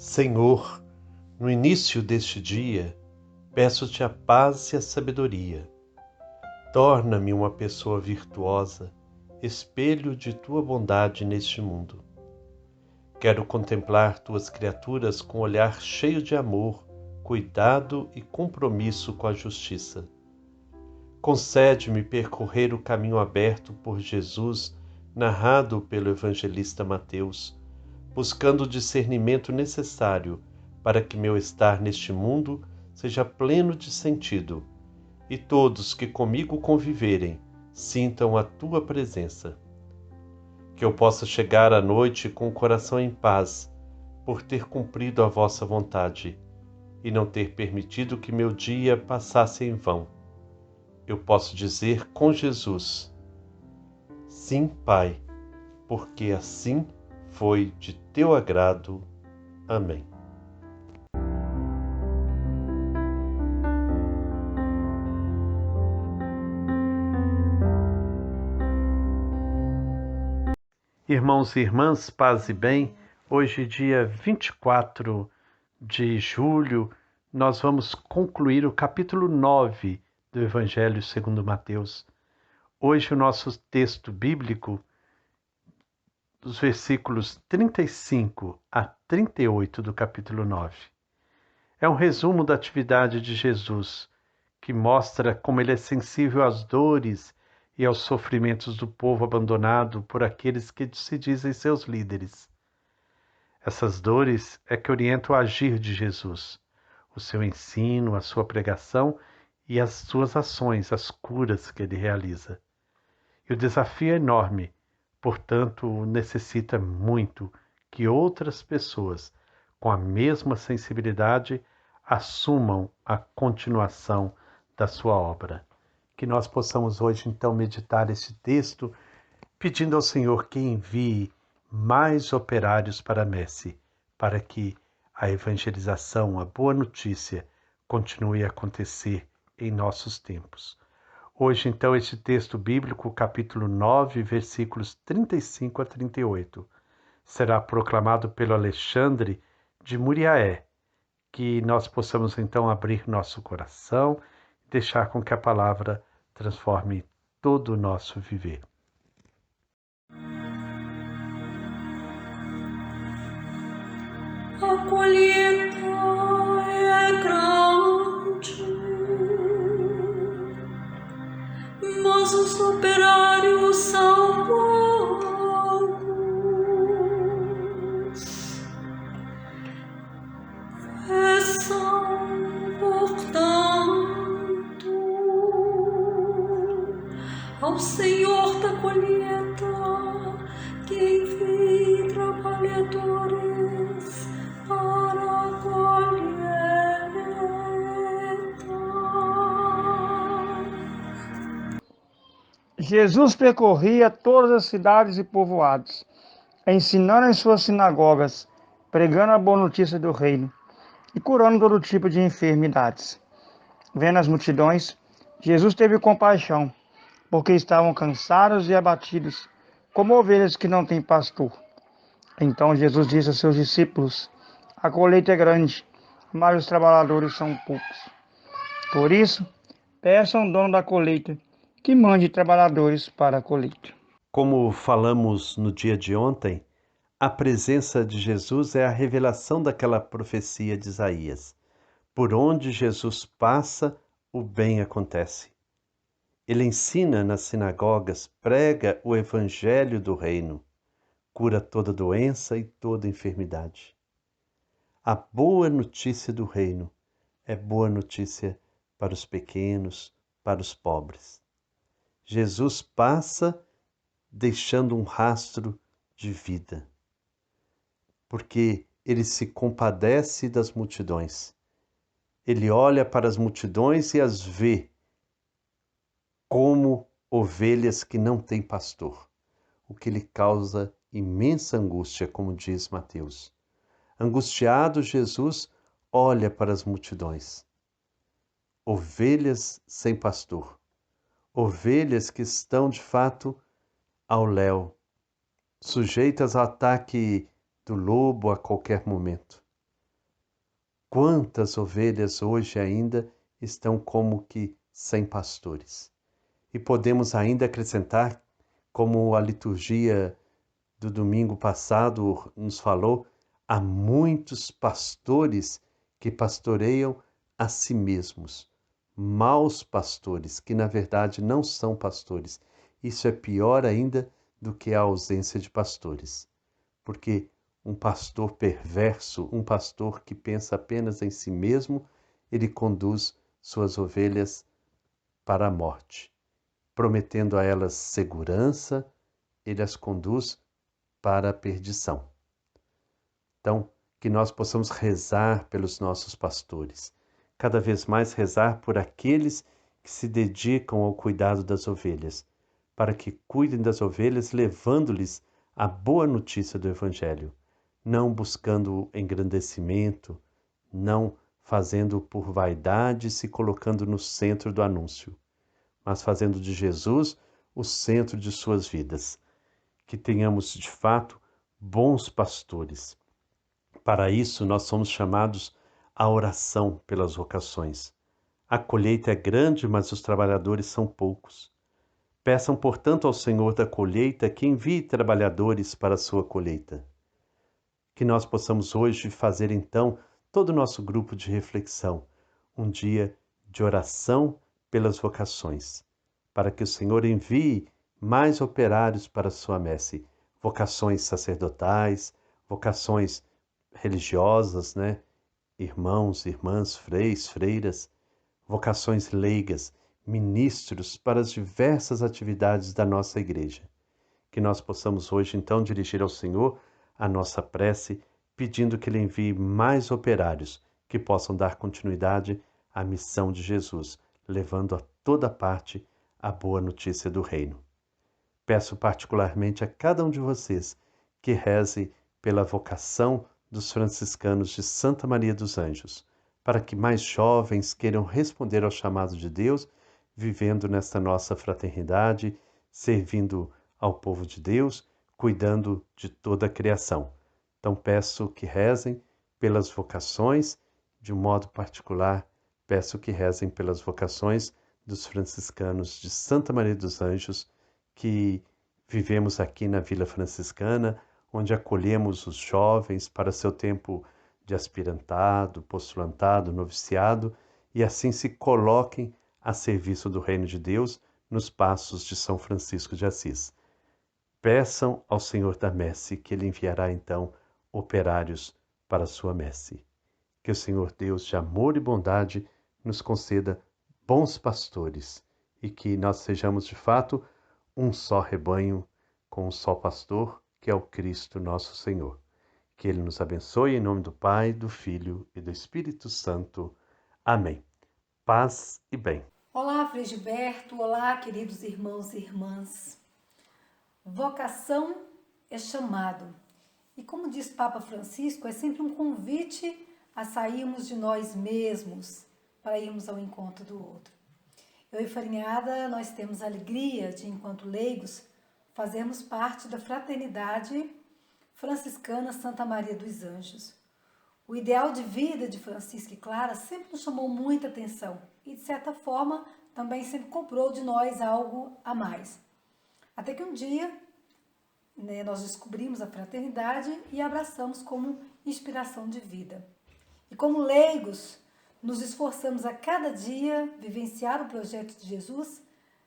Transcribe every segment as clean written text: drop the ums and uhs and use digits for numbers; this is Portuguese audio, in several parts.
Senhor, no início deste dia, peço-te a paz e a sabedoria. Torna-me uma pessoa virtuosa, espelho de tua bondade neste mundo. Quero contemplar tuas criaturas com olhar cheio de amor, cuidado e compromisso com a justiça. Concede-me percorrer o caminho aberto por Jesus, narrado pelo evangelista Mateus, buscando o discernimento necessário para que meu estar neste mundo seja pleno de sentido e todos que comigo conviverem sintam a tua presença. Que eu possa chegar à noite com o coração em paz, por ter cumprido a vossa vontade e não ter permitido que meu dia passasse em vão. Eu posso dizer com Jesus: sim, Pai, porque assim foi de teu agrado. Amém. Irmãos e irmãs, paz e bem, hoje, dia 24 de julho, nós vamos concluir o capítulo 9 do Evangelho segundo Mateus. Hoje o nosso texto bíblico, dos versículos 35 a 38 do capítulo 9. É um resumo da atividade de Jesus, que mostra como ele é sensível às dores e aos sofrimentos do povo abandonado por aqueles que se dizem seus líderes. Essas dores é que orientam o agir de Jesus, o seu ensino, a sua pregação e as suas ações, as curas que ele realiza. E o desafio é enorme, portanto, necessita muito que outras pessoas, com a mesma sensibilidade, assumam a continuação da sua obra. Que nós possamos hoje, então, meditar esse texto, pedindo ao Senhor que envie mais operários para a messe, para que a evangelização, a boa notícia, continue a acontecer em nossos tempos. Hoje, então, este texto bíblico, capítulo 9, versículos 35 a 38, será proclamado pelo Alexandre de Muriaé. Que nós possamos, então, abrir nosso coração e deixar com que a palavra transforme todo o nosso viver. A colheita é grande, mas os operários são poucos. Peçam, portanto, ao Senhor da colheita que envie trabalhadores para a colheita. Jesus percorria todas as cidades e povoados, ensinando em suas sinagogas, pregando a boa notícia do reino e curando todo tipo de enfermidades. Vendo as multidões, Jesus teve compaixão, porque estavam cansados e abatidos, como ovelhas que não têm pastor. Então Jesus disse aos seus discípulos: a colheita é grande, mas os trabalhadores são poucos. Por isso, peçam ao dono da colheita que mande trabalhadores para a colheita. Como falamos no dia de ontem, a presença de Jesus é a revelação daquela profecia de Isaías. Por onde Jesus passa, o bem acontece. Ele ensina nas sinagogas, prega o evangelho do reino, cura toda doença e toda enfermidade. A boa notícia do reino é boa notícia para os pequenos, para os pobres. Jesus passa deixando um rastro de vida, porque ele se compadece das multidões. Ele olha para as multidões e as vê como ovelhas que não têm pastor, o que lhe causa imensa angústia, como diz Mateus. Angustiado, Jesus olha para as multidões. Ovelhas sem pastor, ovelhas que estão de fato ao léu, sujeitas ao ataque do lobo a qualquer momento. Quantas ovelhas hoje ainda estão como que sem pastores? E podemos ainda acrescentar, como a liturgia do domingo passado nos falou, há muitos pastores que pastoreiam a si mesmos, maus pastores, que na verdade não são pastores. Isso é pior ainda do que a ausência de pastores, porque um pastor perverso, um pastor que pensa apenas em si mesmo, ele conduz suas ovelhas para a morte. Prometendo a elas segurança, ele as conduz para a perdição. Então, que nós possamos rezar pelos nossos pastores, cada vez mais rezar por aqueles que se dedicam ao cuidado das ovelhas, para que cuidem das ovelhas, levando-lhes a boa notícia do Evangelho, não buscando engrandecimento, não fazendo por vaidade, se colocando no centro do anúncio, mas fazendo de Jesus o centro de suas vidas. Que tenhamos, de fato, bons pastores. Para isso, nós somos chamados à oração pelas vocações. A colheita é grande, mas os trabalhadores são poucos. Peçam, portanto, ao Senhor da colheita que envie trabalhadores para a sua colheita. Que nós possamos hoje fazer, então, todo o nosso grupo de reflexão, um dia de oração pelas vocações, para que o Senhor envie mais operários para a sua messe, vocações sacerdotais, vocações religiosas, né? Irmãos, irmãs, freis, freiras, vocações leigas, ministros para as diversas atividades da nossa igreja. Que nós possamos hoje, então, dirigir ao Senhor a nossa prece, pedindo que Ele envie mais operários que possam dar continuidade à missão de Jesus, levando a toda parte a boa notícia do reino. Peço particularmente a cada um de vocês que reze pela vocação dos franciscanos de Santa Maria dos Anjos, para que mais jovens queiram responder ao chamado de Deus, vivendo nesta nossa fraternidade, servindo ao povo de Deus, cuidando de toda a criação. Então peço que rezem pelas vocações, de um modo particular, peço que rezem pelas vocações dos franciscanos de Santa Maria dos Anjos, que vivemos aqui na Vila Franciscana, onde acolhemos os jovens para seu tempo de aspirantado, postulantado, noviciado, e assim se coloquem a serviço do Reino de Deus nos passos de São Francisco de Assis. Peçam ao Senhor da Messe que Ele enviará então operários para a sua messe. Que o Senhor Deus de amor e bondade nos conceda bons pastores e que nós sejamos de fato um só rebanho com um só pastor, que é o Cristo nosso Senhor. Que Ele nos abençoe em nome do Pai, do Filho e do Espírito Santo. Amém. Paz e bem. Olá, Frei Gilberto. Olá, queridos irmãos e irmãs. Vocação é chamado. E como diz Papa Francisco, é sempre um convite a sairmos de nós mesmos para irmos ao encontro do outro. Eu e Farinhada, nós temos a alegria de, enquanto leigos, fazermos parte da fraternidade franciscana Santa Maria dos Anjos. O ideal de vida de Francisco e Clara sempre nos chamou muita atenção e, de certa forma, também sempre cobrou de nós algo a mais. Até que um dia, nós descobrimos a fraternidade e abraçamos como inspiração de vida. E como leigos, nos esforçamos a cada dia vivenciar o projeto de Jesus,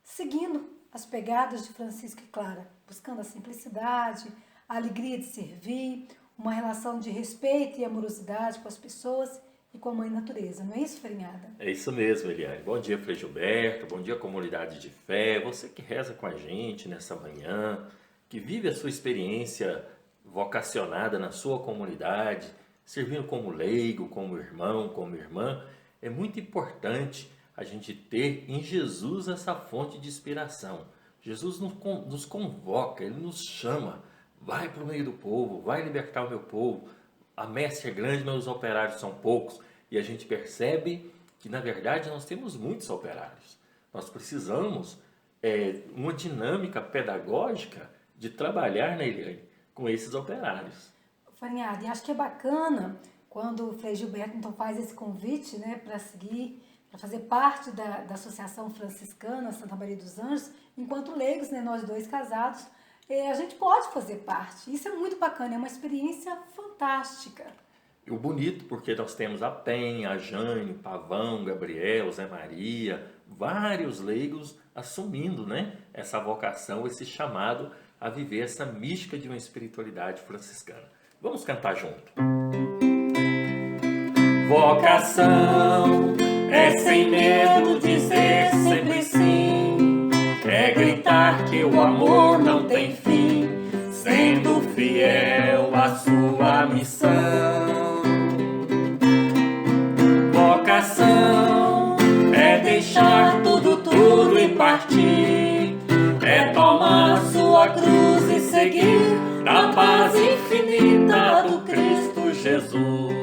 seguindo as pegadas de Francisco e Clara, buscando a simplicidade, a alegria de servir, uma relação de respeito e amorosidade com as pessoas e com a Mãe Natureza. Não é isso, Farinhada? É isso mesmo, Eliane. Bom dia, Frei Gilberto. Bom dia, comunidade de fé. Você que reza com a gente nessa manhã, que vive a sua experiência vocacionada na sua comunidade, servindo como leigo, como irmão, como irmã. É muito importante a gente ter em Jesus essa fonte de inspiração. Jesus nos convoca, Ele nos chama. Vai para o meio do povo, vai libertar o meu povo. A messe é grande, mas os operários são poucos. E a gente percebe que, na verdade, nós temos muitos operários. Nós precisamos uma dinâmica pedagógica de trabalhar, né, Eliane, com esses operários. Farinhada, e acho que é bacana quando o Frei Gilberto então faz esse convite, né, para seguir, para fazer parte da Associação Franciscana Santa Maria dos Anjos, enquanto leigos, né, nós dois casados, a gente pode fazer parte. Isso é muito bacana, é uma experiência fantástica. E o bonito, porque nós temos a Penha, a Jane, o Pavão, Gabriel, Zé Maria, vários leigos assumindo, né, essa vocação, esse chamado a viver essa mística de uma espiritualidade franciscana. Vamos cantar junto. Vocação é sem medo dizer sempre sim, é gritar que o amor não tem fim, sendo fiel à sua missão. Vocação é deixar tudo e partir, é tomar sua cruz e seguir na paz infinita do Cristo Jesus.